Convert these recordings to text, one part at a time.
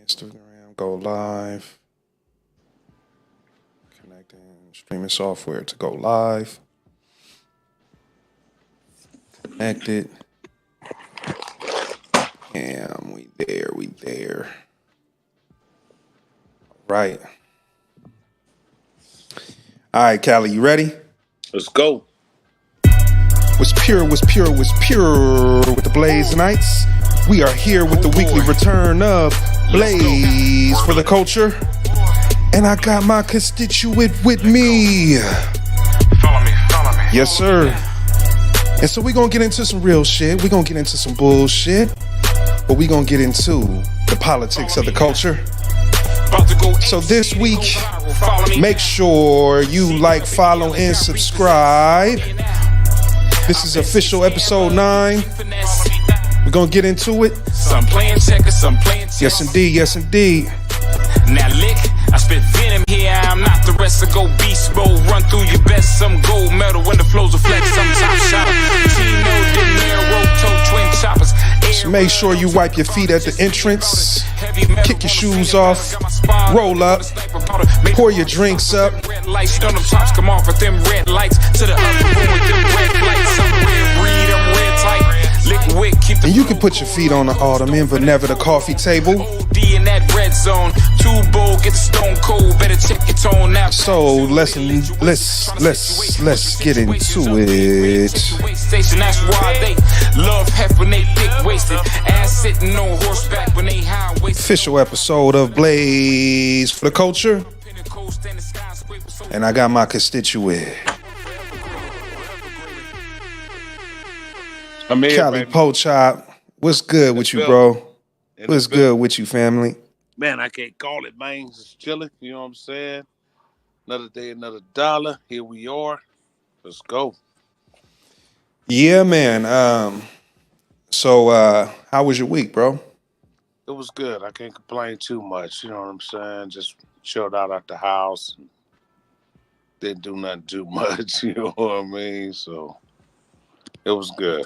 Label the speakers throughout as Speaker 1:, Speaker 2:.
Speaker 1: Instagram, go live. Connecting streaming software to go live. Connected. Damn, we there. Right. All right, Callie, you ready?
Speaker 2: Let's go.
Speaker 1: What's pure with the Blaze Nights. We are here with the weekly return of Blaze for the culture. And I got my constituent with me.
Speaker 3: Follow me.
Speaker 1: Yes, sir. And so we're going to get into some real shit. We're going to get into some bullshit. But we're going to get into the politics of the culture. So this week, make sure you like, follow, and subscribe. This is official episode 9. We're going to get into it.
Speaker 3: Some playing checkers, some playing chess.
Speaker 1: Yes, indeed.
Speaker 3: Now lick, I spit venom here. I'm not the rest. I go beast mode. Run through your best. Some gold medal when the flows are flex. Some top shot. Tino, Dinero, toe twin choppers.
Speaker 1: So make sure you wipe your feet at the entrance. Kick your shoes off. Roll up. Pour your drinks up.
Speaker 3: Red lights, on them tops come off with them red lights. To the upper room with them red lights. I'm red breed, I'm red tight. Lick wick, keep the
Speaker 1: And you can put your feet on the ottoman, but never the coffee table.
Speaker 3: OD in that red zone. Too bold, get the stone cold. Better check your tone now.
Speaker 1: So let's get into it.
Speaker 3: Station, that's why they love hef when they thick waisted. Ass sitting on horseback when they high waisted.
Speaker 1: Official episode of Blaze for the culture. And I got my constituent.
Speaker 2: I'm here,
Speaker 1: Cali
Speaker 2: baby.
Speaker 1: Pochop. What's good with you, bro? What's good with you, family?
Speaker 2: Man, I can't call it, man. Just chilling. You know what I'm saying? Another day, another dollar. Here we are. Let's go.
Speaker 1: Yeah, man. So how was your week, bro?
Speaker 2: It was good. I can't complain too much. You know what I'm saying? Just chilled out at the house. Didn't do nothing too much. You know what I mean? So it was good.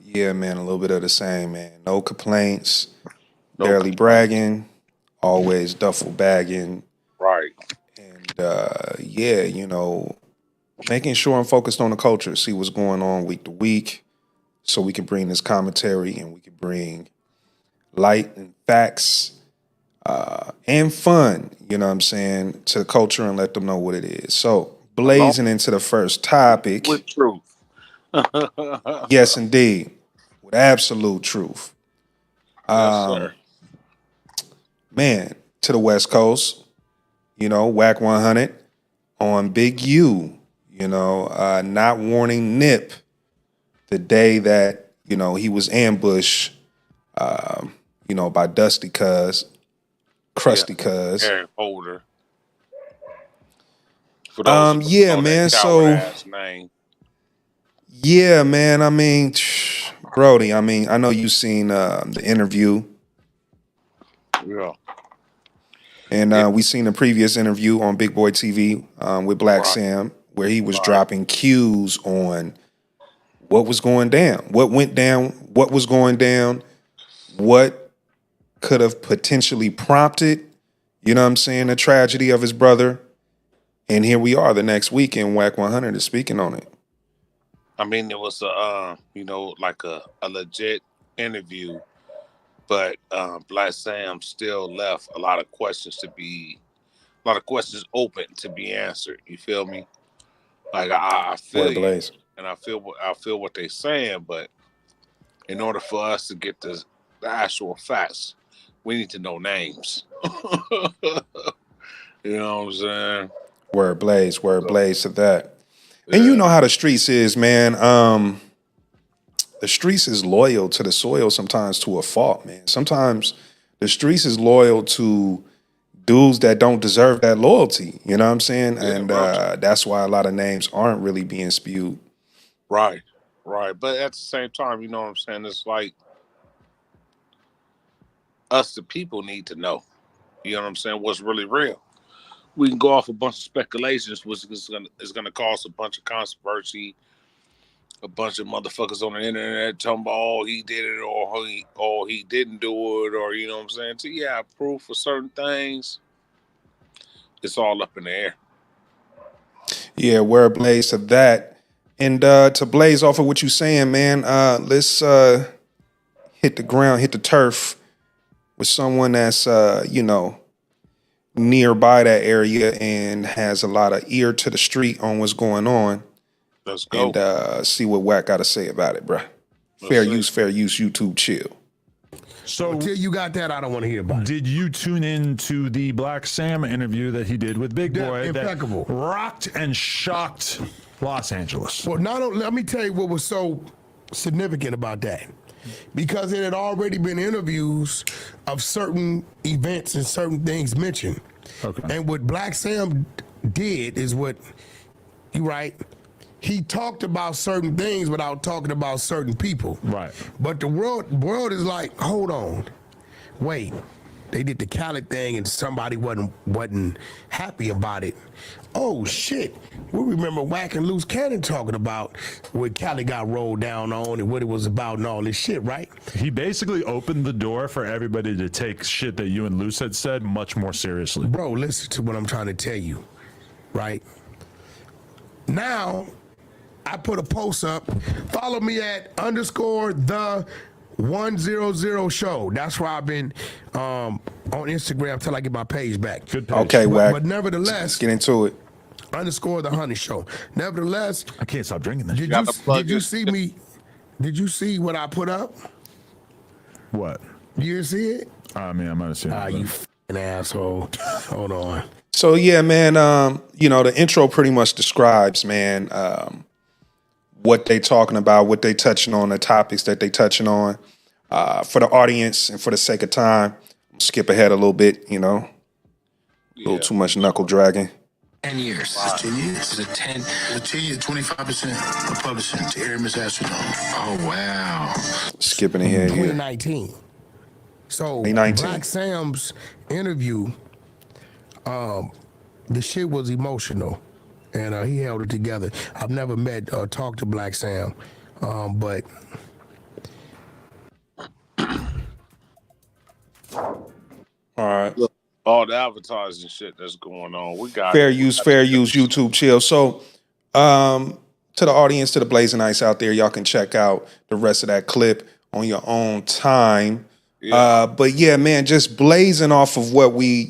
Speaker 1: Yeah, man, a little bit of the same, man. No complaints,
Speaker 2: No
Speaker 1: barely
Speaker 2: complaints.
Speaker 1: bragging, always duffel bagging.
Speaker 2: Right.
Speaker 1: And yeah, you know, making sure I'm focused on the culture, see what's going on week to week, so we can bring this commentary and we can bring light and facts and fun, you know what I'm saying, to the culture and let them know what it is. So blazing into the first topic.
Speaker 2: With truth.
Speaker 1: Yes, indeed. With absolute truth.
Speaker 2: Yes, sir.
Speaker 1: Man, to the West Coast, you know, Wack 100 on Big U, you know, not warning Nip the day that, you know, he was ambushed, you know, by Dusty Cuz, Krusty Cuz.
Speaker 2: Eric Holder. For those who
Speaker 1: yeah,
Speaker 2: know that
Speaker 1: man,
Speaker 2: coward-ass name.
Speaker 1: Yeah, man, I mean, Brody, I mean, I know you've seen the interview.
Speaker 2: Yeah.
Speaker 1: And we seen a previous interview on Big Boy TV with Black
Speaker 2: Right.
Speaker 1: Sam, where he was dropping cues on what was going down, what went down, what was going down, what could have potentially prompted, you know what I'm saying, the tragedy of his brother. And here we are the next week, and Wack 100 is speaking on it.
Speaker 2: I mean, it was you know, like a legit interview, but Black Sam still left a lot of questions open to be answered. You feel me? Like I feel
Speaker 1: Word
Speaker 2: you,
Speaker 1: Blaze.
Speaker 2: and I feel what they're saying, but in order for us to get the actual facts, we need to know names. You know what I'm saying?
Speaker 1: Word Blaze to that. And you know how the streets is, man. The streets is loyal to the soil sometimes to a fault, man. Sometimes the streets is loyal to dudes that don't deserve that loyalty. You know what I'm saying?
Speaker 2: Yeah,
Speaker 1: And
Speaker 2: right.
Speaker 1: that's why a lot of names aren't really being spewed.
Speaker 2: Right. But at the same time, you know what I'm saying? It's like us, the people, need to know. You know what I'm saying? What's really real. We can go off a bunch of speculations, which is gonna cause a bunch of controversy a bunch of motherfuckers on the internet talking about, oh, he did it or he didn't do it, or you know what I'm saying? So yeah, proof for certain things. It's all up in the air.
Speaker 1: Yeah, word Blaze to that. And to Blaze off of what you saying, man, let's hit the ground, hit the turf with someone that's nearby that area and has a lot of ear to the street on what's going on.
Speaker 2: Let's go.
Speaker 1: And see what Wack got to say about it, bruh. Fair use, YouTube, chill.
Speaker 4: So
Speaker 5: until you got that, I don't want to hear about it.
Speaker 4: Did you tune in to the Black Sam interview that he did with Big Boy?
Speaker 5: Impeccable.
Speaker 4: That rocked and shocked Los Angeles.
Speaker 5: Well, let me tell you what was so significant about that. Because it had already been interviews of certain events and certain things mentioned. Okay. And what Black Sam did is what, you right, he talked about certain things without talking about certain people.
Speaker 4: Right.
Speaker 5: But the world is like, hold on, wait. They did the Khaled thing and somebody wasn't happy about it. Oh shit. We remember Wack and Loose Cannon talking about what Khaled got rolled down on and what it was about and all this shit, right?
Speaker 4: He basically opened the door for everybody to take shit that you and Loose had said much more seriously.
Speaker 5: Bro, listen to what I'm trying to tell you, right? Now, I put a post up. Follow me at _the100 show. That's where I've been on Instagram till I get my page back.
Speaker 4: Good page.
Speaker 1: Okay, Wack.
Speaker 5: But nevertheless,
Speaker 1: let's get into it.
Speaker 5: _the100 show. Nevertheless,
Speaker 4: I can't stop drinking this.
Speaker 5: Did you see me? Did you see what I put up?
Speaker 4: What?
Speaker 5: You didn't see it?
Speaker 4: I mean, I might have seen it.
Speaker 5: You f***ing asshole. Hold on.
Speaker 1: So yeah, man, the intro pretty much describes, man, what they talking about, what they touching on, the topics that they touching on. For the audience and for the sake of time, skip ahead a little bit, a little too much knuckle dragging.
Speaker 6: 10 years. Wow. 10 years? The 10 years, 25% of publishing to air Miss Astrodome. Oh, wow.
Speaker 1: Skipping ahead here.
Speaker 5: 2019. So,
Speaker 1: 2019.
Speaker 5: Black Sam's interview, the shit was emotional. And he held it together. I've never met or talked to Black Sam, but...
Speaker 1: All right.
Speaker 2: Look, all the advertising shit that's going on. We got
Speaker 1: fair use, YouTube, chill. So, to the audience, to the Blazing Ice out there, y'all can check out the rest of that clip on your own time. Yeah. But yeah, man, just blazing off of what we,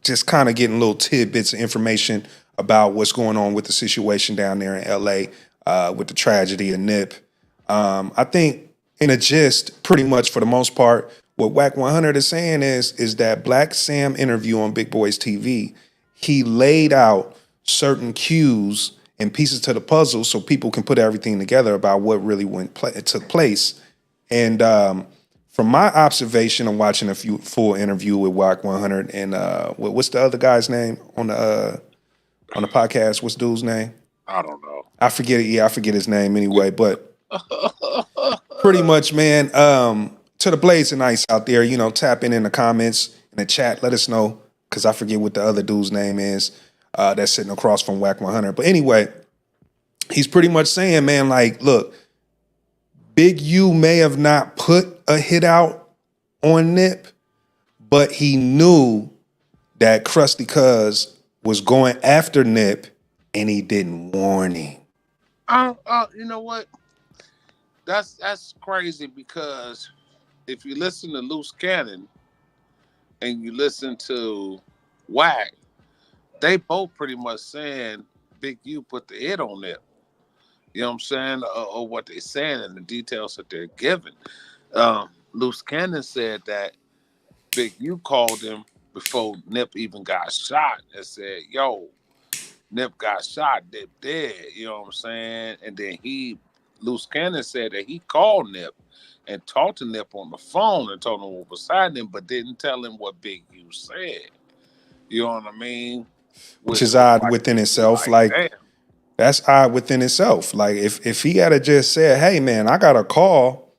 Speaker 1: just kind of getting little tidbits of information about what's going on with the situation down there in LA with the tragedy of Nip. I think in a gist, pretty much for the most part, what Wack 100 is saying is that Black Sam interview on Big Boys TV, he laid out certain cues and pieces to the puzzle so people can put everything together about what really took place. And from my observation of watching a full interview with Wack 100 and what's the other guy's name on the podcast? What's dude's name?
Speaker 2: I don't know.
Speaker 1: I forget it. Yeah, I forget his name anyway. But pretty much, man, to the Blazing Ice out there, tap in the comments, in the chat. Let us know, because I forget what the other dude's name is that's sitting across from Wack 100. But anyway, he's pretty much saying, man, like, look, Big U may have not put a hit out on Nip, but he knew that Krusty Cuz was going after Nip, and he didn't warn him.
Speaker 2: You know what? That's crazy, because if you listen to Loose Cannon and you listen to Wack, they both pretty much saying Big U put the hit on Nip. You know what I'm saying? Or what they're saying and the details that they're giving. Loose Cannon said that Big U called him before Nip even got shot and said, yo, Nip got shot, Nip dead. You know what I'm saying? And then Loose Cannon said that he called Nip and talked to Nip on the phone and told him what was happening, but didn't tell him what Big U said. You know what I mean?
Speaker 1: Which is odd within itself. Like that's odd within itself. Like if he had just said, hey man, I got a call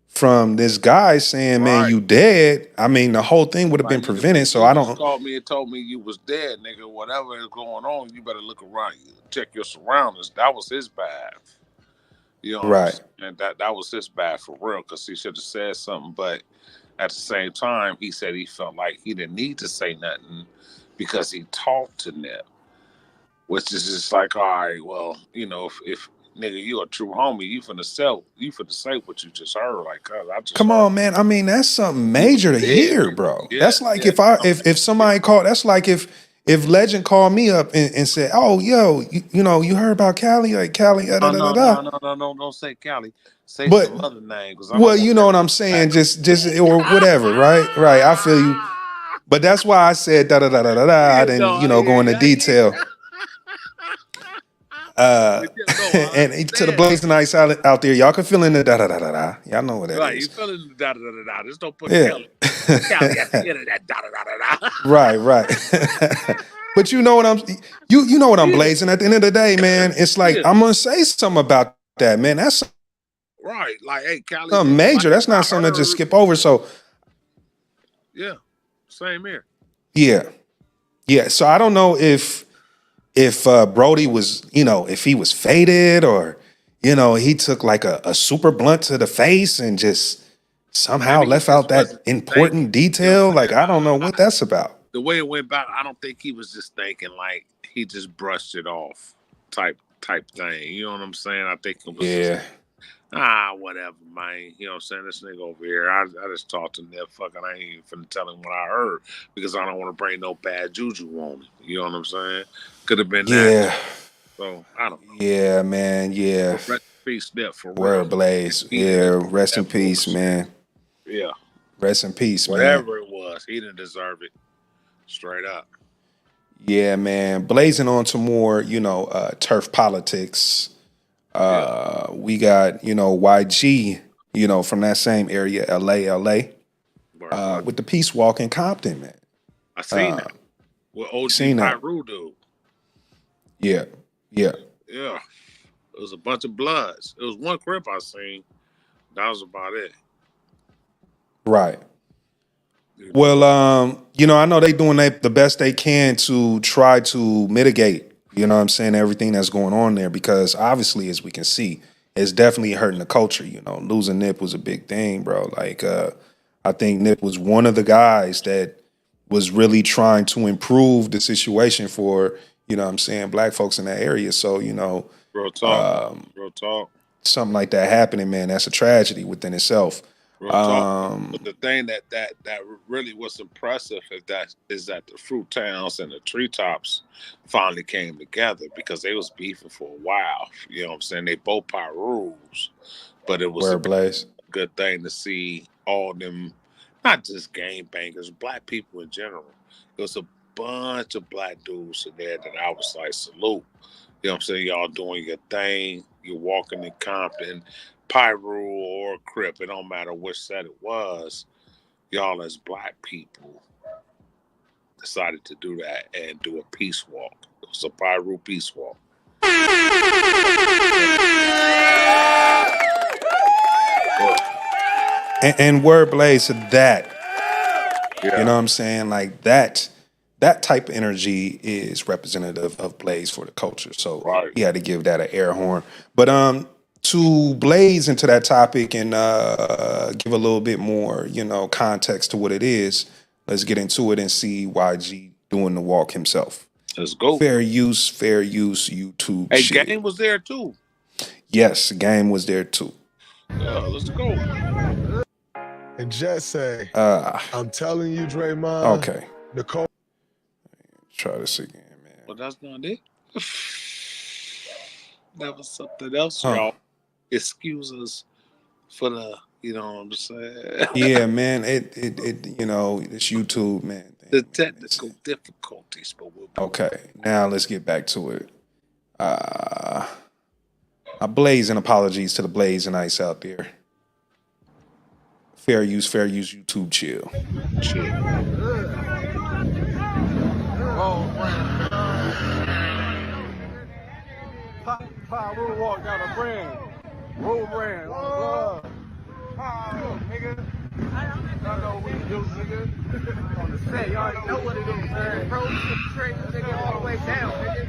Speaker 1: from this guy saying, man, you dead, I mean, the whole thing would have been prevented. So I don't.
Speaker 2: Called me and told me you was dead, nigga. Whatever is going on, you better look around, check your surroundings. That was his bad. You know what I'm
Speaker 1: Right.
Speaker 2: saying? That was his bad for real, because he should have said something. But at the same time, he said he felt like he didn't need to say nothing because he talked to Nip, which is just like, all right, well, you know, if nigga, you a true homie, you finna say what you just heard. Like, cuz I just
Speaker 1: Come
Speaker 2: heard.
Speaker 1: on, man. I mean, that's something major to hear, bro.
Speaker 2: Yeah,
Speaker 1: That's like
Speaker 2: yeah.
Speaker 1: if somebody called, that's like if Legend called me up and said, "Oh, yo, you know, you heard about Cali? Like Cali, da da da da."
Speaker 2: No, don't say Cali. Say
Speaker 1: But
Speaker 2: some other name.
Speaker 1: well, you know what I'm saying, just or whatever, right? Right. I feel you. But that's why I said da da da da da da. I didn't, you know, go into detail. And to the Blazing Ice out there, y'all can fill in the da da da da da. Y'all know what that
Speaker 2: right,
Speaker 1: is.
Speaker 2: you feeling the da da da da. Just don't put
Speaker 1: Yeah.
Speaker 2: Cali at the end of that da da da da.
Speaker 1: Right. But you know what you know what I'm blazing. At the end of the day, man, it's like I'm gonna say something about that, man. That's
Speaker 2: Right, like, hey, Cali,
Speaker 1: something major.
Speaker 2: like,
Speaker 1: That's not something to just skip over. So
Speaker 2: yeah, same here.
Speaker 1: Yeah. So I don't know if Brody was, you know, if he was faded or, you know, he took like a super blunt to the face and just somehow
Speaker 2: Maybe he
Speaker 1: left
Speaker 2: just
Speaker 1: out that
Speaker 2: wasn't
Speaker 1: important
Speaker 2: thinking.
Speaker 1: detail. Like, I don't know what that's about.
Speaker 2: The way it went back, I don't think he was just thinking, like, he just brushed it off type thing. You know what I'm saying? I think it was just, whatever, man. You know what I'm saying? This nigga over here, I just talked to Nip. Fucking, I ain't even finna tell him what I heard because I don't want to bring no bad juju on him. You know what I'm saying? Could have been that. So, I don't know.
Speaker 1: Yeah, man. Yeah.
Speaker 2: Rest in peace, Nip, for real.
Speaker 1: Word Blaze. Yeah. Rest in peace, man.
Speaker 2: Yeah.
Speaker 1: Rest in peace, man.
Speaker 2: Whatever it was, he didn't deserve it. Straight up.
Speaker 1: Yeah, man. Blazing on to more, you know, turf politics. We got, you know, YG, you know, from that same area, LA, with the peace walk in Compton, man.
Speaker 2: I seen that. With OG Pyru dude.
Speaker 1: Yeah.
Speaker 2: Yeah. It was a bunch of bloods. It was one crip I seen. That was about it.
Speaker 1: Right. Well, you know, I know they doing the best they can to try to mitigate, you know what I'm saying, everything that's going on there, because obviously, as we can see, it's definitely hurting the culture. You know, losing Nip was a big thing, bro. Like, I think Nip was one of the guys that was really trying to improve the situation for, you know what I'm saying, black folks in that area. So, you know,
Speaker 2: real talk.
Speaker 1: Something like that happening, man, that's a tragedy within itself.
Speaker 2: But the thing that really was impressive is that the fruit towns and the treetops finally came together, because they was beefing for a while. You know what I'm saying? They both rules, but it was a good thing to see all them, not just game bangers, black people in general. There was a bunch of black dudes in there that I was like, salute. You know what I'm saying? Y'all doing your thing. You're walking in Compton. Pyru or Crip, it don't matter which set it was, y'all as black people decided to do that and do a peace walk. It was a Pyru peace walk.
Speaker 1: And word Blaze to that. You know what I'm saying? Like that type of energy is representative of Blaze for the culture. So you had to give that an air horn. But to blaze into that topic and give a little bit more, you know, context to what it is, let's get into it and see YG doing the walk himself.
Speaker 2: Let's go.
Speaker 1: Fair use YouTube.
Speaker 2: Hey, shit. Game was there too.
Speaker 1: Yes, Game was there too.
Speaker 2: Let's go.
Speaker 7: And Jet say, I'm telling you, Draymond.
Speaker 1: Okay.
Speaker 7: Nicole.
Speaker 1: Try this again, man.
Speaker 2: Well, that's not it. That was something else, y'all. Excuse us for the, you know what I'm saying?
Speaker 1: Yeah, man. It you know, it's YouTube, man.
Speaker 2: The technical difficulties, but
Speaker 1: okay. Now let's get back to it. A blazing apologies to the Blazing Ice out there. Fair use YouTube chill.
Speaker 8: We'll walk down a brand. Roll brand. Nigga. I know what to do, nigga. On the set, you already know what it is, man. Bro, you can train the nigga all the way down, nigga.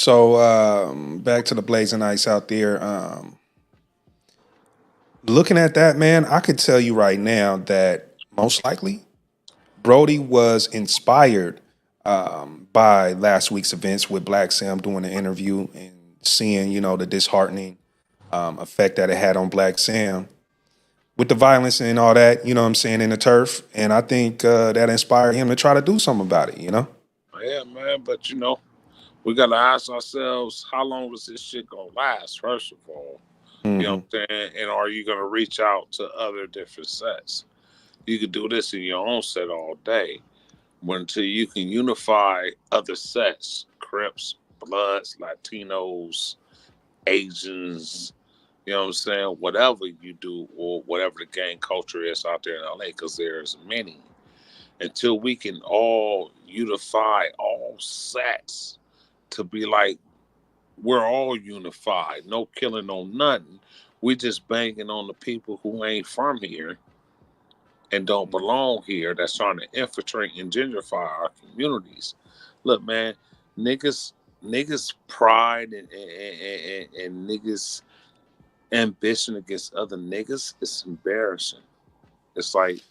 Speaker 1: So back to the Blazing Ice out there. Looking at that, man, I could tell you right now that most likely Brody was inspired by last week's events with Black Sam doing the interview and seeing, the disheartening effect that it had on Black Sam with the violence and all that, you know what I'm saying, in the turf. And I think that inspired him to try to do something about it,
Speaker 2: Yeah, man, but we gotta ask ourselves, how long is this shit gonna last, first of all? You know what I'm saying? And are you gonna reach out to other different sets? You could do this in your own set all day, until you can unify other sets, Crips, Bloods, Latinos, Asians, you know what I'm saying? Whatever you do, or whatever the gang culture is out there in LA, because there's many. Until we can all unify all sets to be like, we're all unified, no killing, no nothing. We just banging on the people who ain't from here and don't belong here, that's trying to infiltrate and gentrify our communities. Look, man, niggas pride and niggas ambition against other niggas, it's embarrassing. It's like,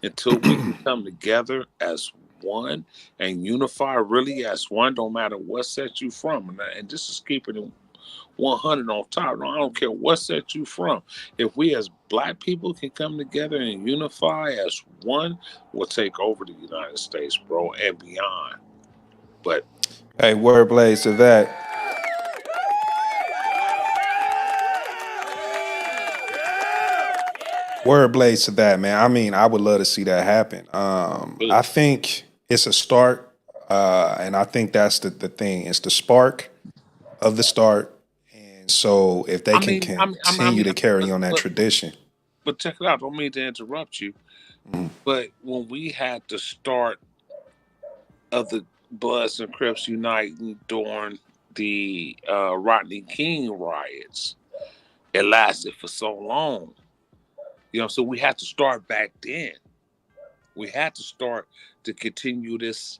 Speaker 2: until we can come together as one and unify really as one, don't matter what set you from. And this is keeping it 100 on top. I don't care what set you from. If we as Black people can come together and unify as one, we'll take over the United States, bro, and beyond. But
Speaker 1: hey, word Blaze to that. Word Blaze to that, man. I mean, I would love to see that happen. I think it's a start, and I think that's the thing. It's the spark of the start. And so if they can continue to carry on that tradition.
Speaker 2: But check it out. Don't mean to interrupt you. But when we had the start of the Bloods and Crips uniting during the Rodney King riots, it lasted for so long. So we had to start back then. We had to start to continue this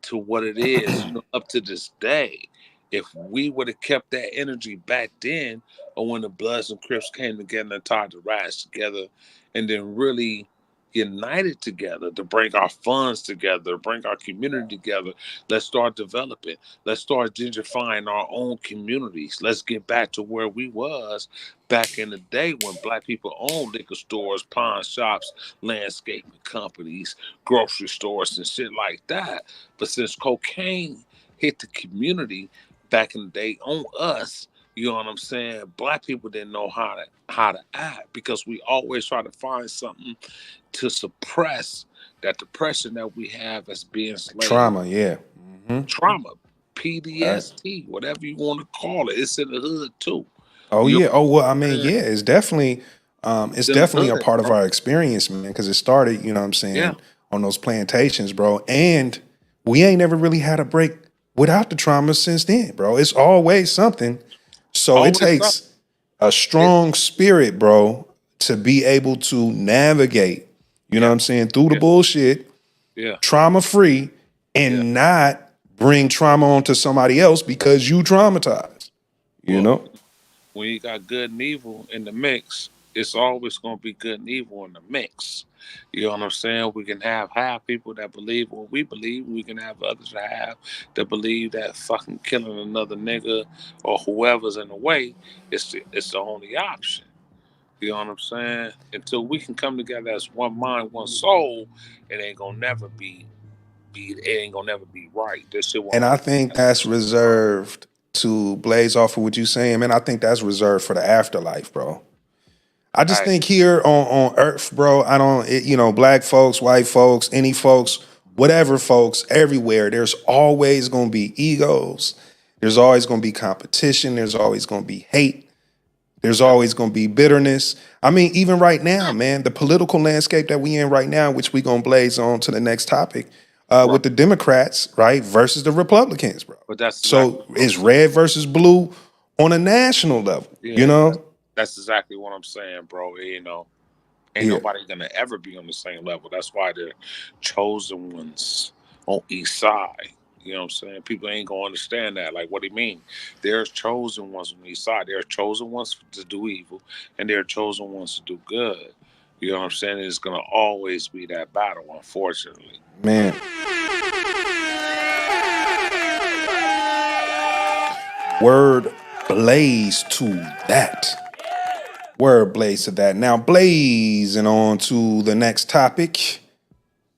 Speaker 2: to what it is, up to this day. If we would have kept that energy back then, or when the Bloods and Crips came together and tied the riots together, and then really united together to bring our funds together, bring our community together, let's start developing. Let's start gentrifying our own communities. Let's get back to where we was back in the day when Black people owned liquor stores, pawn shops, landscaping companies, grocery stores, and shit like that. But since cocaine hit the community back in the day on us, you know what I'm saying? Black people didn't know how to act, because we always try to find something to suppress that depression that we have as being slaves.
Speaker 1: Trauma, yeah.
Speaker 2: Trauma, PTSD, whatever you want to call it. It's in the hood too.
Speaker 1: Oh, yeah. Oh, well, I mean, yeah, it's definitely a part of our experience, man, because it started, you know what I'm saying, on those plantations, bro. And we ain't never really had a break without the trauma since then, bro. It's always something. So it takes a strong spirit, bro, to be able to navigate, you know what I'm saying, through the bullshit, trauma-free, and not bring trauma onto somebody else because you traumatized, you know?
Speaker 2: When you got good and evil in the mix, it's always going to be good and evil in the mix. You know what I'm saying? We can have people that believe what we believe. We can have others that believe that fucking killing another nigga or whoever's in the way is the only option. You know what I'm saying? Until we can come together as one mind, one soul, it ain't gonna never be right. This shit
Speaker 1: and I think that's reserved, to blaze off of what you're saying, man. I think that's reserved for the afterlife, bro. I just think here on Earth, bro, Black folks, white folks, any folks, whatever folks, everywhere, there's always going to be egos. There's always going to be competition. There's always going to be hate. There's always going to be bitterness. I mean, even right now, man, the political landscape that we in right now, which we going to blaze on to the next topic, with the Democrats, right, versus the Republicans, bro.
Speaker 2: But that's
Speaker 1: so it's red versus blue on a national level, you know?
Speaker 2: That's exactly what I'm saying, bro. Ain't nobody gonna ever be on the same level. That's why they're chosen ones on each side. You know what I'm saying? People ain't gonna understand that. Like, what do you mean? There's chosen ones on each side. There are chosen ones to do evil, and there are chosen ones to do good. You know what I'm saying? It's gonna always be that battle, unfortunately.
Speaker 1: Man. Word blaze to that. Word blaze to that. Now, blazing on to the next topic,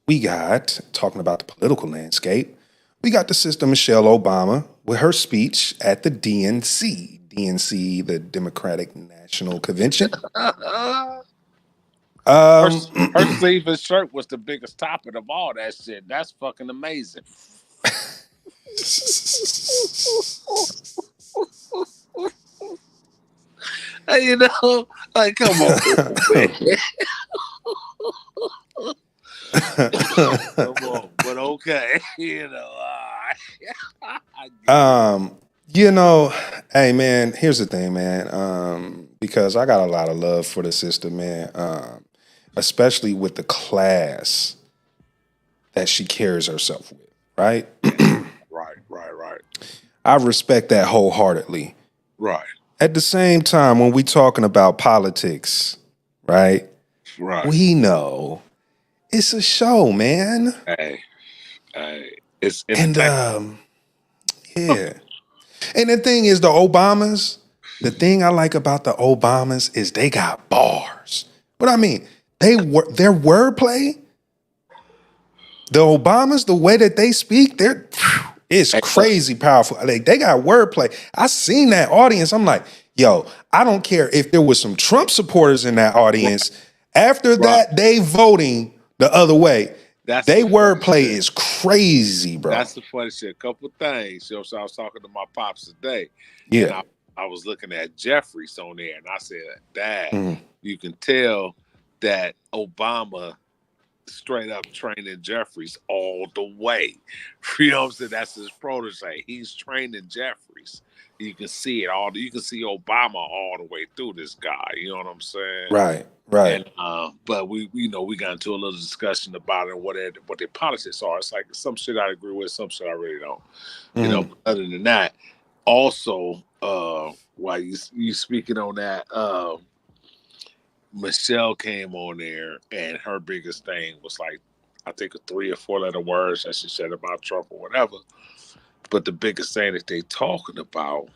Speaker 1: we got, talking about the political landscape, we got the sister Michelle Obama with her speech at the DNC. DNC, the Democratic National Convention.
Speaker 2: Her sleeveless shirt was the biggest topic of all that shit. That's fucking amazing. You know, like, come on, man. Come on, but okay, you know.
Speaker 1: You know, hey man, here's the thing, man. Because I got a lot of love for the sister, man. Especially with the class that she carries herself with, right?
Speaker 2: Right.
Speaker 1: I respect that wholeheartedly.
Speaker 2: Right.
Speaker 1: At the same time, when we talking about politics, right? We know it's a show, man.
Speaker 2: Hey, it's
Speaker 1: and yeah. And the thing is, the Obamas, the thing I like about the Obamas is they got bars. What I mean, their wordplay, the Obamas, the way that they speak, it's crazy powerful. Like, they got wordplay. I seen that audience. I'm like, yo, I don't care if there was some Trump supporters in that audience. After that, they voting the other way. They wordplay is crazy, bro.
Speaker 2: That's the funny shit. A couple things. You know, so I was talking to my pops today.
Speaker 1: Yeah.
Speaker 2: And I was looking at Jeffries on there, and I said, Dad, you can tell that Obama straight up training Jeffries all the way. You know what I'm saying? That's his protege. He's training Jeffries. You can see it all. You can see Obama all the way through this guy. You know what I'm saying?
Speaker 1: Right.
Speaker 2: And, but we got into a little discussion about it, what their politics are. It's like some shit I agree with, some shit I really don't. You know, but other than that, also, while you speaking on that, Michelle came on there, and her biggest thing was like, I think 3 or 4 letter words that she said about Trump or whatever. But the biggest thing that they talking about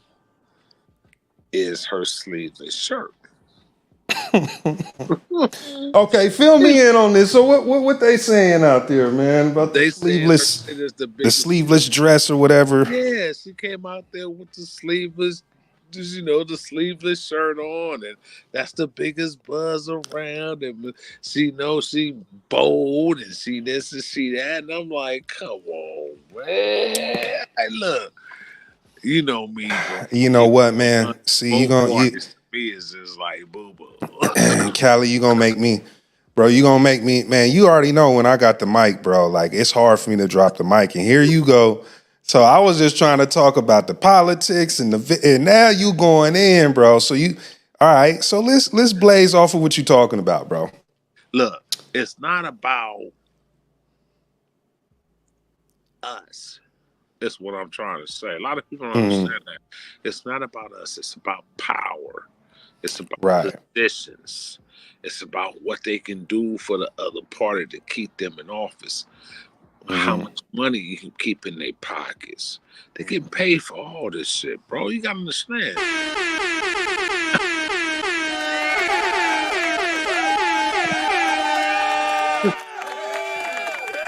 Speaker 2: is her sleeveless shirt.
Speaker 1: Okay, fill me in on this. So what they saying out there, man, about the sleeveless, the sleeveless dress or whatever?
Speaker 2: Yeah, she came out there with the sleeveless, the sleeveless shirt on, and that's the biggest buzz around. And she knows she bold, and she this and she that, and I'm like, come on, man. Hey, look, you know me, bro.
Speaker 1: You know what, man? See,
Speaker 2: me is just like boo boo.
Speaker 1: Callie, you gonna make me, bro. You gonna make me, man. You already know when I got the mic, bro. Like, it's hard for me to drop the mic, and here you go. So I was just trying to talk about the politics and now you going in, bro. So all right. So let's blaze off of what you talking about, bro.
Speaker 2: Look, it's not about us. That's what I'm trying to say. A lot of people don't understand that. It's not about us. It's about power. It's about positions. It's about what they can do for the other party to keep them in office. How much money you can keep in their pockets. They get paid for all this shit, bro. You gotta understand.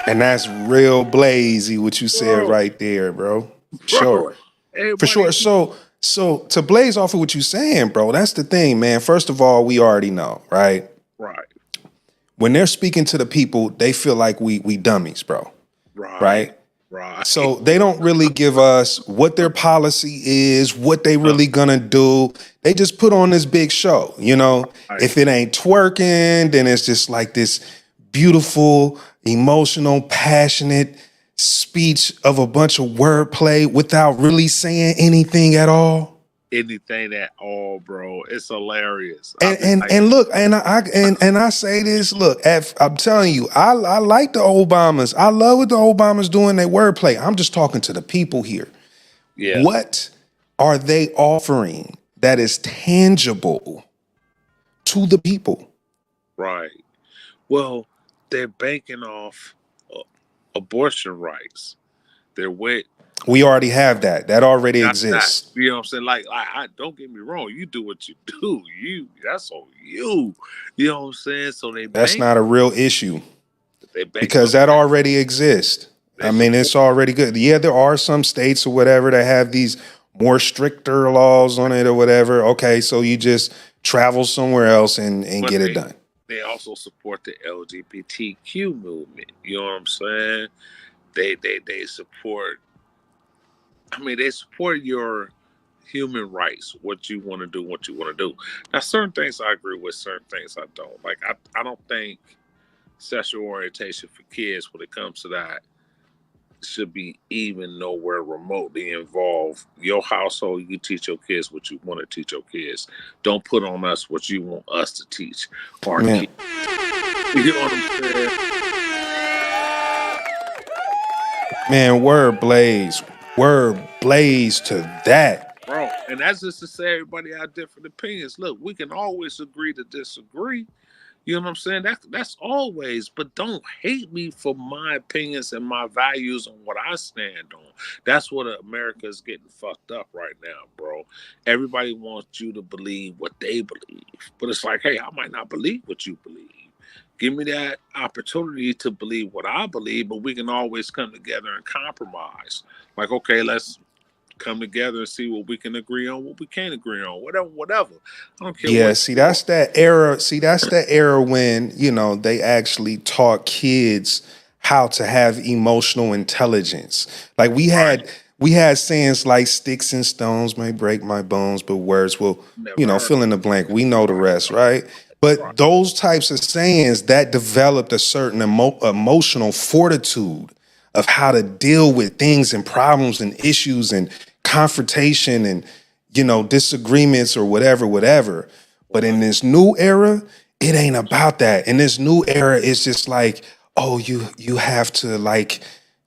Speaker 1: And that's real blazy what you said right there, bro. Sure. For sure. So to blaze off of what you saying, bro, that's the thing, man. First of all, we already know, right?
Speaker 2: Right.
Speaker 1: When they're speaking to the people, they feel like we dummies, bro. Right. So they don't really give us what their policy is, what they really gonna do. They just put on this big show, you know. If it ain't twerking, then it's just like this beautiful, emotional, passionate speech of a bunch of wordplay without really saying anything at all.
Speaker 2: anything at all, bro. It's hilarious.
Speaker 1: And look, and I say this. Look, I'm telling you, I like the Obamas. I love what the Obamas doing their wordplay. I'm just talking to the people here.
Speaker 2: Yeah.
Speaker 1: What are they offering that is tangible to the people?
Speaker 2: Right. Well, they're banking off abortion rights. They're with.
Speaker 1: We already have that. That already exists.
Speaker 2: You know what I'm saying? Like, I don't get me wrong. You do what you do. That's on you. You know what I'm saying? So
Speaker 1: that's not a real issue because that already exists. I mean, it's already good. Yeah, there are some states or whatever that have these more stricter laws on it or whatever. Okay, so you just travel somewhere else and get it done.
Speaker 2: They also support the LGBTQ movement. You know what I'm saying? They support. I mean, they support your human rights, what you want to do, what you want to do. Now, certain things I agree with, certain things I don't. Like, I don't think sexual orientation for kids, when it comes to that, should be even nowhere remotely involved. Your household, you teach your kids what you want to teach your kids. Don't put on us what you want us to teach our kids. You know what I'm saying?
Speaker 1: Man, word blaze to that.
Speaker 2: Bro, and that's just to say everybody have different opinions. Look, we can always agree to disagree. You know what I'm saying? That's always, but don't hate me for my opinions and my values and what I stand on. That's what America is getting fucked up right now, bro. Everybody wants you to believe what they believe. But it's like, hey, I might not believe what you believe. Give me that opportunity to believe what I believe, but we can always come together and compromise. Like, okay, let's come together and see what we can agree on, what we can't agree on, whatever. I don't care.
Speaker 1: Yeah, that's that era. See, that's the era when, you know, they actually taught kids how to have emotional intelligence. Like we had sayings like sticks and stones may break my bones, but words will, fill in the blank. We know the rest, right? But those types of sayings that developed a certain emotional fortitude of how to deal with things and problems and issues and confrontation and, disagreements or whatever. But in this new era, it ain't about that. In this new era, it's just like, oh, you have to like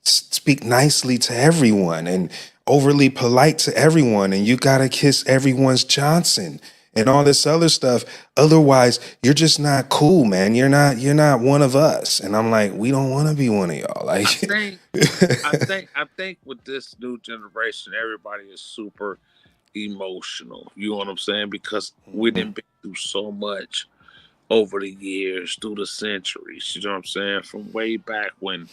Speaker 1: speak nicely to everyone and overly polite to everyone. And you got to kiss everyone's Johnson and all this other stuff. Otherwise, you're just not cool, man. You're not one of us. And I'm like, we don't want to be one of y'all. Like,
Speaker 2: I think with this new generation, everybody is super emotional. You know what I'm saying? Because we didn't been through so much over the years, through the centuries. You know what I'm saying? From way back when,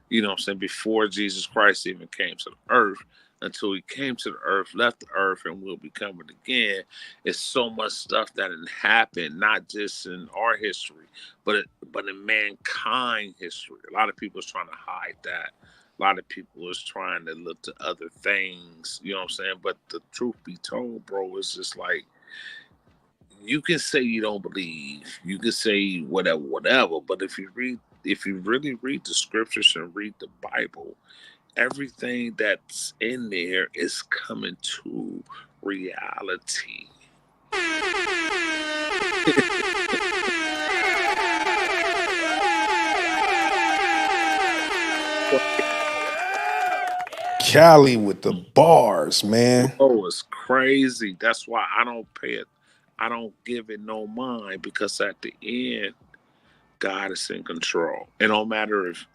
Speaker 2: you know what I'm saying, before Jesus Christ even came to the earth, until he came to the earth, left the earth, and will be coming again. It's so much stuff that had happened, not just in our history, but in mankind history. A lot of people is trying to hide that. A lot of people is trying to look to other things, you know what I'm saying? But the truth be told, bro, it's just like, you can say you don't believe, you can say whatever, but if you really read the scriptures and read the Bible, everything that's in there is coming to reality.
Speaker 1: Cali with the bars, man.
Speaker 2: Oh, it's crazy. That's why I don't pay it. I don't give it no mind, because at the end, God is in control. It don't matter if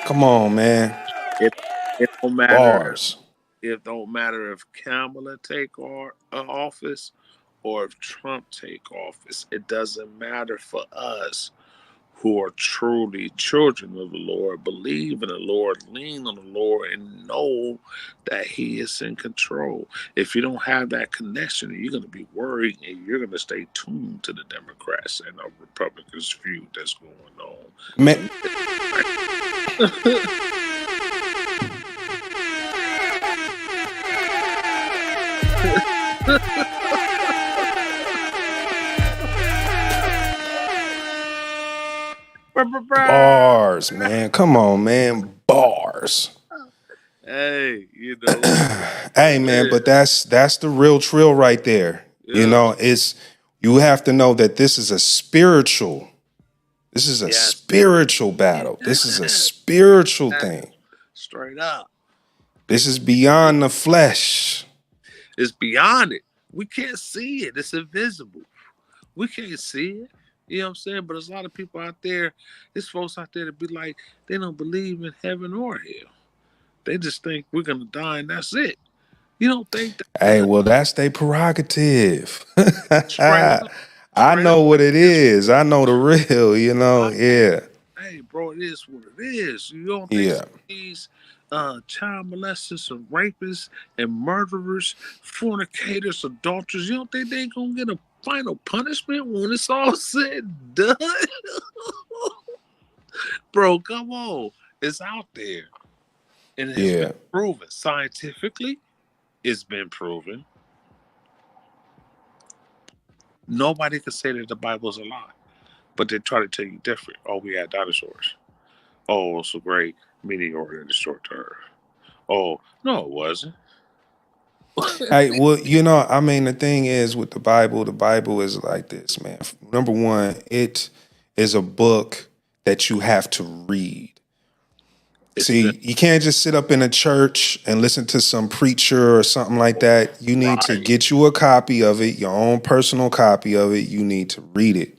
Speaker 1: come on, man.
Speaker 2: It don't matter.
Speaker 1: Bars.
Speaker 2: It don't matter if Kamala take office or if Trump take office. It doesn't matter for us who are truly children of the Lord, believe in the Lord, lean on the Lord, and know that he is in control. If you don't have that connection, you're going to be worried, and you're going to stay tuned to the Democrats and the Republicans' feud that's going on.
Speaker 1: Man. Bars, man. Come on, man. Bars.
Speaker 2: Hey, you know.
Speaker 1: Hey, man, but that's the real trill right there.
Speaker 2: Yeah.
Speaker 1: You know, you have to know that this is a spiritual. This is a spiritual battle. This is a spiritual thing.
Speaker 2: Straight up.
Speaker 1: This is beyond the flesh.
Speaker 2: It's beyond it. We can't see it. It's invisible. We can't see it. You know what I'm saying? But there's a lot of people out there, there's folks out there that be like, they don't believe in heaven or hell. They just think we're going to die and that's it. You don't think that?
Speaker 1: Hey, well, that's their prerogative.
Speaker 2: Straight
Speaker 1: I know what it is. I know the real, you know? Yeah.
Speaker 2: Hey, bro, it is what it is. You don't think these child molesters and rapists and murderers, fornicators, adulterers, you don't think they're going to get a final punishment when it's all said and done? Bro, come on. It's out there. And it's been proven. Scientifically, it's been proven. Nobody can say that the Bible's a lie. But they try to tell you different. Oh, we had dinosaurs. Oh, it's a great meteor that destroyed the Earth. Oh, no, it wasn't.
Speaker 1: Hey, well, you know, I mean, the thing is with the Bible is like this, man. Number one, it is a book that you have to read. See, you can't just sit up in a church and listen to some preacher or something like that. You need to get you a copy of it, your own personal copy of it. You need to read it.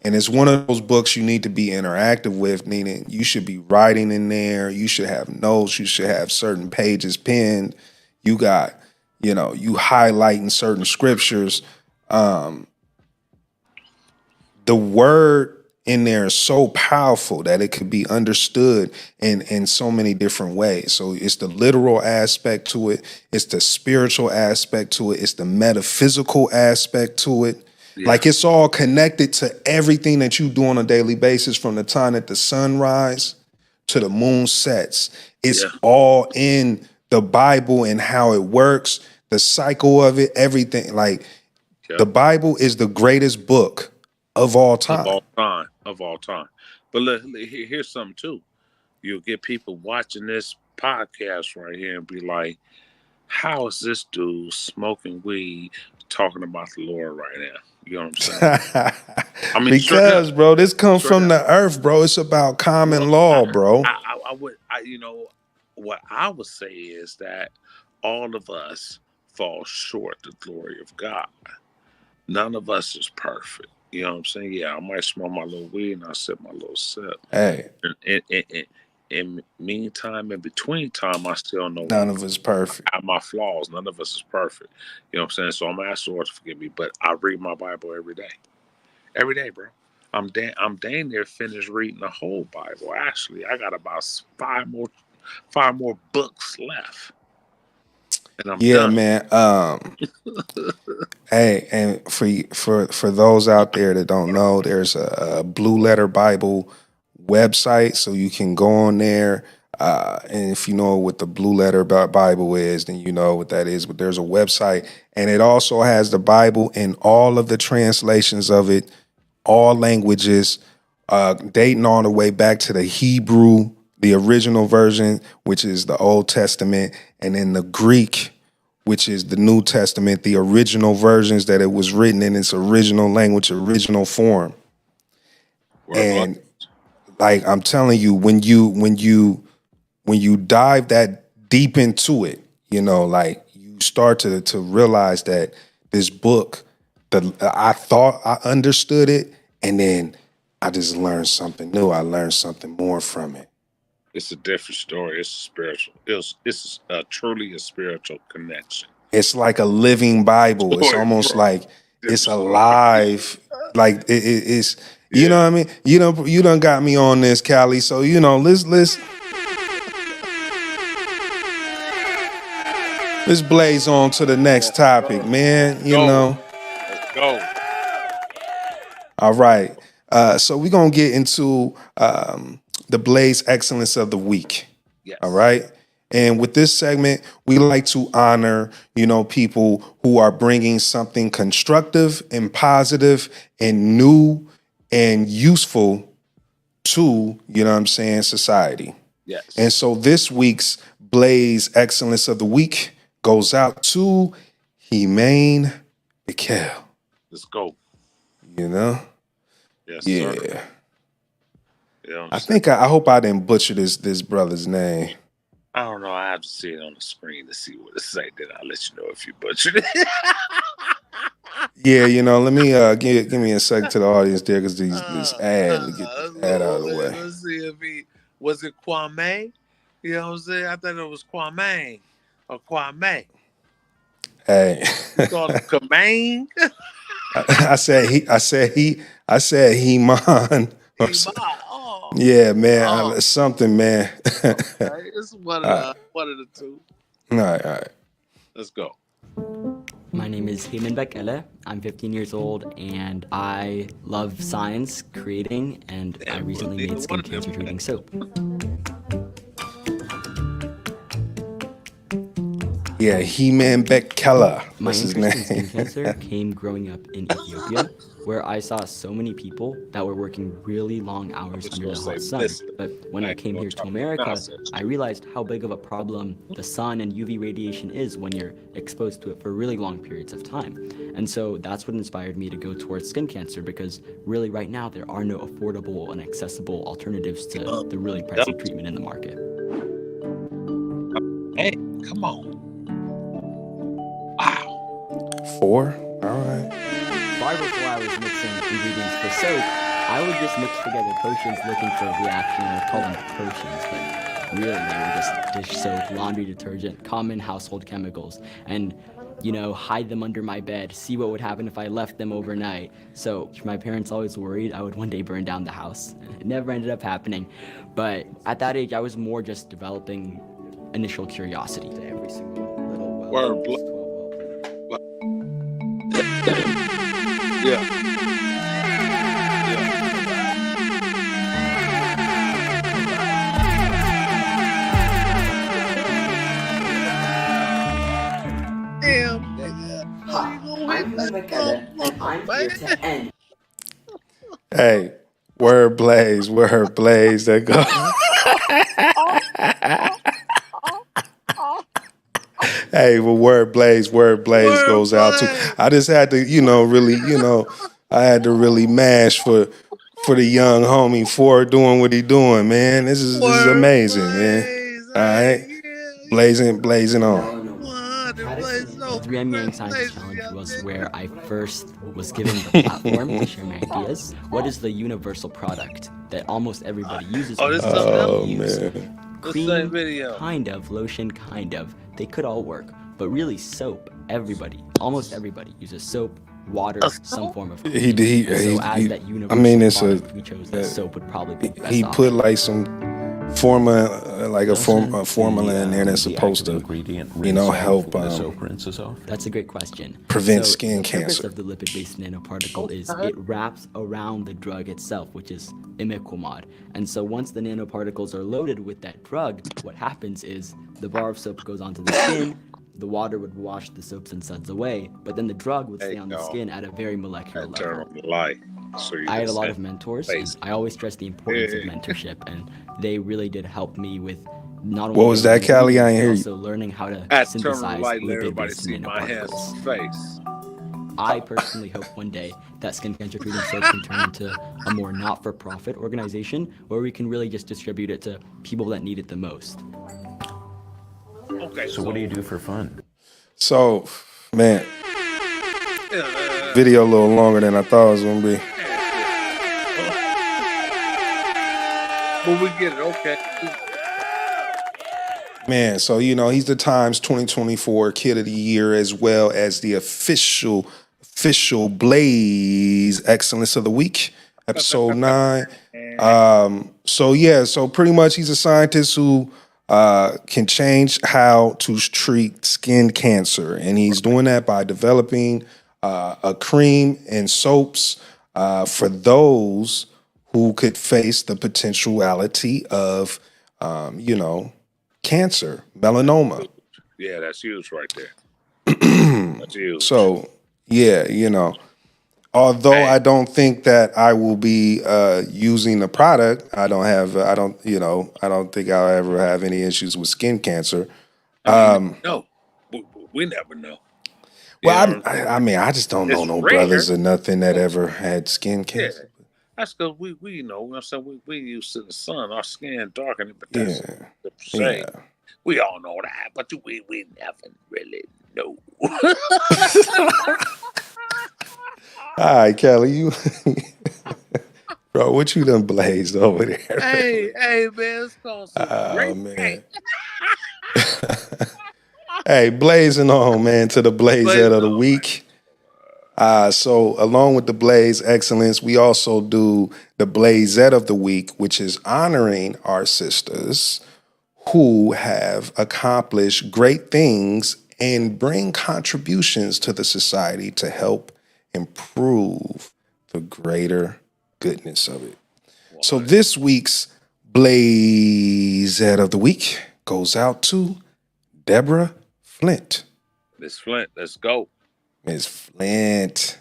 Speaker 1: And it's one of those books you need to be interactive with, meaning you should be writing in there. You should have notes. You should have certain pages pinned. You got, you know, you highlighting certain scriptures. The word in there is so powerful that it could be understood in so many different ways. So it's the literal aspect to it. It's the spiritual aspect to it. It's the metaphysical aspect to it. Yeah. Like it's all connected to everything that you do on a daily basis from the time that the sun rises to the moon sets. It's all in the Bible and how it works, the cycle of it, everything. Like the Bible is the greatest book of all time.
Speaker 2: Of all time. But look, here's something too. You'll get people watching this podcast right here and be like, how is this dude smoking weed talking about the Lord right now? You know what I'm saying? I mean,
Speaker 1: because, bro, this comes from the earth, bro. It's about common law, bro.
Speaker 2: You know, what I would say is that all of us fall short of the glory of God. None of us is perfect. You know what I'm saying? Yeah, I might smoke my little weed and I sip my little sip.
Speaker 1: Hey.
Speaker 2: In meantime, in between time, I still know
Speaker 1: none of us perfect.
Speaker 2: I have my flaws. None of us is perfect. You know what I'm saying? So I'm asking the Lord to forgive me, but I read my Bible every day. Every day, bro. I'm dang near finished reading the whole Bible. Actually, I got about five more books left. And I'm done.
Speaker 1: Man. Hey, and for those out there that don't know, there's a Blue Letter Bible website, so you can go on there. And if you know what the Blue Letter Bible is, then you know what that is. But there's a website, and it also has the Bible in all of the translations of it, all languages, dating all the way back to the Hebrew, the original version, which is the Old Testament, and then the Greek, which is the New Testament, the original versions that it was written in its original language, original form. And like I'm telling you, when you dive that deep into it, you know, like you start to realize that this book, I thought I understood it, and then I just learned something new. I learned something more from it.
Speaker 2: It's a different story. It's spiritual. It's truly a spiritual connection.
Speaker 1: It's like a living Bible. It's almost like it's alive. Like it's. You know what I mean? You done got me on this, Callie. So you know, let's blaze on to the next topic, man. You know.
Speaker 2: Let's go.
Speaker 1: All right. So we're gonna get into the Blaze Excellence of the Week.
Speaker 2: Yes.
Speaker 1: All right. And with this segment, we like to honor, you know, people who are bringing something constructive and positive and new and useful to, you know what I'm saying, society.
Speaker 2: Yes.
Speaker 1: And so this week's Blaze Excellence of the Week goes out to Humane Mikel.
Speaker 2: Let's go.
Speaker 1: You know?
Speaker 2: Yes,
Speaker 1: yeah.
Speaker 2: sir. Yeah,
Speaker 1: I hope I didn't butcher this brother's name.
Speaker 2: I don't know. I have to see it on the screen to see what it say. Then I'll let you know if you butchered it.
Speaker 1: Yeah, you know, let me give me a second to the audience there because this ad to get this ad out of the way.
Speaker 2: Let's see if was it Kwame? You know what I'm saying? I thought it was Kwame or Kwame.
Speaker 1: Hey,
Speaker 2: you call him Kamane?
Speaker 1: I said he man.
Speaker 2: Oh.
Speaker 1: Yeah, man, something, man.
Speaker 2: Okay, it's one of the two.
Speaker 1: All right.
Speaker 2: Let's go.
Speaker 9: My name is Heyman Bekele. I'm 15 years old, and I love science, creating, and I recently made skin cancer treating soap.
Speaker 1: Yeah, He-Man Bekele.
Speaker 9: My
Speaker 1: What's his
Speaker 9: interest in
Speaker 1: name?
Speaker 9: skin cancer came growing up in Ethiopia, where I saw so many people that were working really long hours under the hot sun. But when I came here to America, I realized how big of a problem the sun and UV radiation is when you're exposed to it for really long periods of time. And so that's what inspired me to go towards skin cancer, because really right now there are no affordable and accessible alternatives to the really pricey treatment in the market.
Speaker 2: Hey, come on. Wow.
Speaker 1: 4? All right.
Speaker 9: Far before I was mixing ingredients for soap, I would just mix together potions looking for a reaction. I would call them potions, but really they were just dish soap, laundry detergent, common household chemicals, and hide them under my bed, see what would happen if I left them overnight. So my parents always worried I would one day burn down the house. It never ended up happening, but at that age I was more just developing initial curiosity to every single little well.
Speaker 2: Yeah.
Speaker 9: Hi, I'm Michaela, and I'm here to end.
Speaker 1: Hey, word blaze, that go. Hey, well, word blaze goes out to. I just had to, really, I had to really mash for the young homie for doing what he doing, man. This is amazing, man. All right, blazing on.
Speaker 9: The 3M Young Scientist Challenge was where I first was given the platform to share my ideas. What is the universal product that almost everybody uses?
Speaker 1: Man.
Speaker 9: Cream, kind of. Lotion, kind of. They could all work. But really, soap, almost everybody uses soap, water, some form of cream. We chose that soap would probably be the best
Speaker 1: He put like some formula, formula in there that's supposed to, help.
Speaker 9: That's a great question.
Speaker 1: Prevent skin cancer.
Speaker 9: The purpose of the lipid-based nanoparticle is it wraps around the drug itself, which is imiquimod. And so once the nanoparticles are loaded with that drug, what happens is the bar of soap goes onto the skin. The water would wash the soaps and suds away, but then the drug would stay on the skin at a very molecular level. I had a lot of mentors, and I always stress the importance of mentorship, and they really did help me with not only
Speaker 1: what was that, Callie? I ain't hear you.
Speaker 9: Also learning how to synthesize lipid-based nanoparticles. I personally hope one day that skin cancer treating soap can turn into a more not-for-profit organization where we can really just distribute it to people that need it the most.
Speaker 10: Okay, so what do you do for fun?
Speaker 1: So, man, video a little longer than I thought it was gonna be.
Speaker 2: But we get it, okay.
Speaker 1: Man, so he's the Times 2024 Kid of the Year, as well as the official Blaze Excellence of the Week, episode 9. So pretty much he's a scientist who can change how to treat skin cancer, and he's doing that by developing a cream and soaps for those who could face the potentiality of, cancer, melanoma.
Speaker 2: Yeah, that's huge right there. That's huge.
Speaker 1: So, yeah, Although I don't think that I will be using the product, I don't think I'll ever have any issues with skin cancer.
Speaker 2: No, we never know.
Speaker 1: Well, I just don't know no brothers or nothing that ever had skin
Speaker 2: Yeah,
Speaker 1: cancer.
Speaker 2: that's because we you know what I'm saying, we used to the sun, our skin darkening, but that's the same.
Speaker 1: Yeah.
Speaker 2: We all know that, but we never really know.
Speaker 1: All right, Kelly, you bro, what you done blazed over there?
Speaker 2: Hey, man, it's called some great
Speaker 1: man. Hey, blazing on, man, to the Blazette of the week. So along with the Blaze Excellence, we also do the Blazette of the week, which is honoring our sisters who have accomplished great things and bring contributions to the society to help improve the greater goodness of it. So this week's Blazette of the week goes out to Deborah Flint.
Speaker 2: Miss Flint, let's go.
Speaker 1: Miss Flint.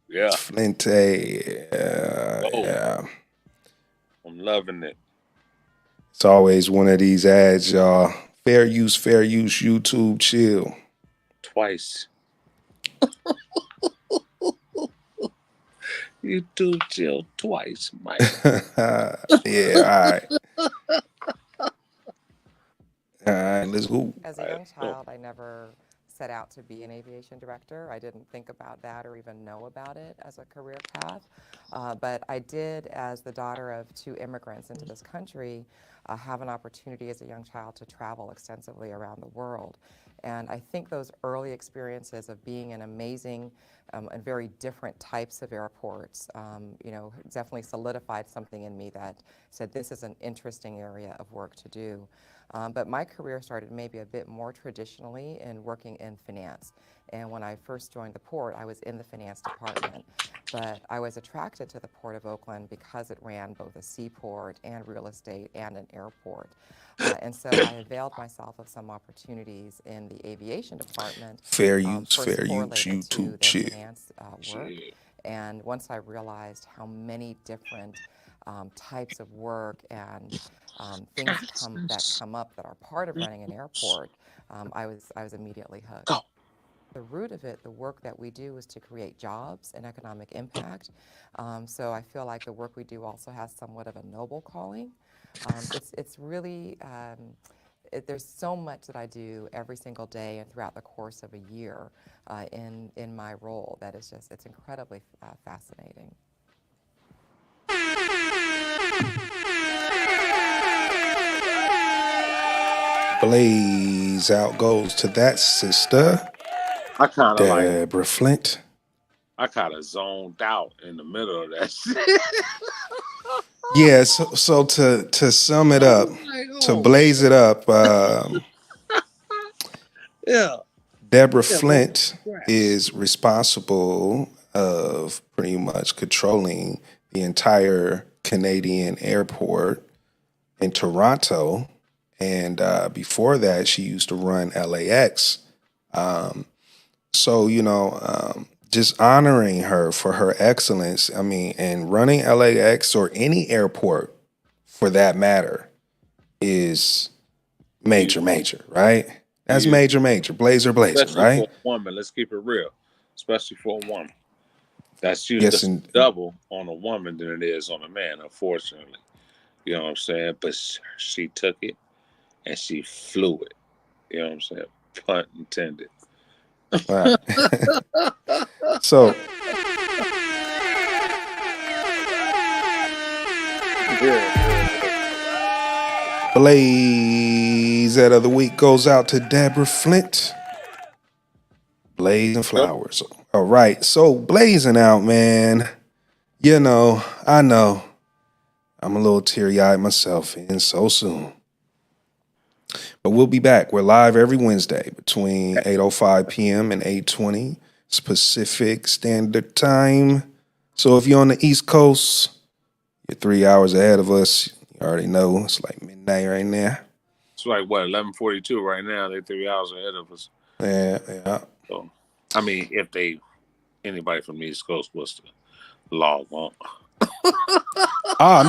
Speaker 2: Yeah.
Speaker 1: Miss Flint, yeah.
Speaker 2: I'm loving it.
Speaker 1: It's always one of these ads, y'all. Fair use, YouTube, chill.
Speaker 2: Twice. YouTube chill twice, Mike.
Speaker 1: Yeah, all right. All right, let's go.
Speaker 10: As a young child, I never set out to be an aviation director. I didn't think about that or even know about it as a career path. But I did, as the daughter of 2 immigrants into this country, have an opportunity as a young child to travel extensively around the world. And I think those early experiences of being in amazing and very different types of airports, definitely solidified something in me that said this is an interesting area of work to do. But my career started maybe a bit more traditionally in working in finance. And when I first joined the port, I was in the finance department. But I was attracted to the Port of Oakland because it ran both a seaport and real estate and an airport. And so I availed myself of some opportunities in the aviation department.
Speaker 1: Fair use, YouTube, chill.
Speaker 10: Finance, work. And once I realized how many different types of work and things that come up that are part of running an airport, I was immediately hooked. The root of it, the work that we do, is to create jobs and economic impact. So I feel like the work we do also has somewhat of a noble calling. It's really, there's so much that I do every single day and throughout the course of a year in my role that is just, it's incredibly fascinating.
Speaker 1: Blaze out goes to that sister.
Speaker 2: I kind of
Speaker 1: Deborah Flint.
Speaker 2: I kind of zoned out in the middle of that shit.
Speaker 1: Yeah, so to sum it up, to blaze it up,
Speaker 2: yeah.
Speaker 1: Deborah Flint is responsible of pretty much controlling the entire Canadian airport in Toronto. And before that, she used to run LAX. So, just honoring her for her excellence, and running LAX or any airport for that matter is major, right? That's major, blazer,
Speaker 2: especially
Speaker 1: right?
Speaker 2: For a woman, let's keep it real. Especially for a woman. That's usually double on a woman than it is on a man, unfortunately. You know what I'm saying? But she took it and she flew it. You know what I'm saying? Pun intended.
Speaker 1: Right. So Blaze that of the week goes out to Deborah Flint. Blazing flowers. All right. So blazing out, man. I know I'm a little teary-eyed myself, and so soon. But we'll be back. We're live every Wednesday between 8:05 p.m. and 8:20 Pacific Standard Time. So if you're on the East Coast, you're 3 hours ahead of us. You already know it's like midnight right now.
Speaker 2: It's like, 11:42 right now. They're 3 hours ahead of us.
Speaker 1: Yeah.
Speaker 2: So, I mean, if they anybody from the East Coast was to log on.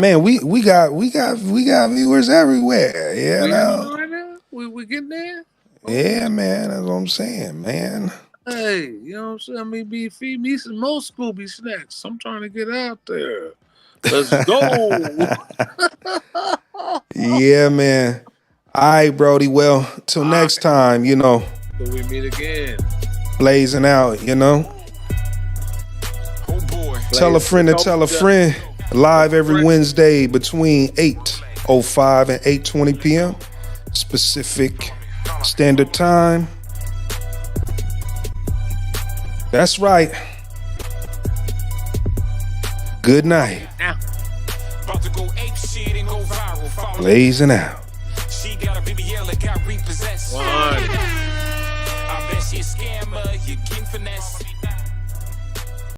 Speaker 1: Man, we got viewers everywhere. Yeah,
Speaker 2: we getting there.
Speaker 1: Yeah, man, that's what I'm saying, man.
Speaker 2: Hey, you know what I'm saying? I mean, feed me some more Scooby snacks. I'm trying to get out there. Let's go.
Speaker 1: Yeah, man. All right, Brody. Well, till next time, you know.
Speaker 2: Till we meet again.
Speaker 1: Blazing out, you know.
Speaker 3: Oh boy.
Speaker 1: Tell a friend to tell a friend. Live every Wednesday between 8:05 and 8:20 p.m. Pacific Standard Time. That's right. Good night.
Speaker 3: About to go ape shit and go viral.
Speaker 1: Blazing out.
Speaker 3: She got a BBL that got repossessed. I bet she a scammer, you getting finesse.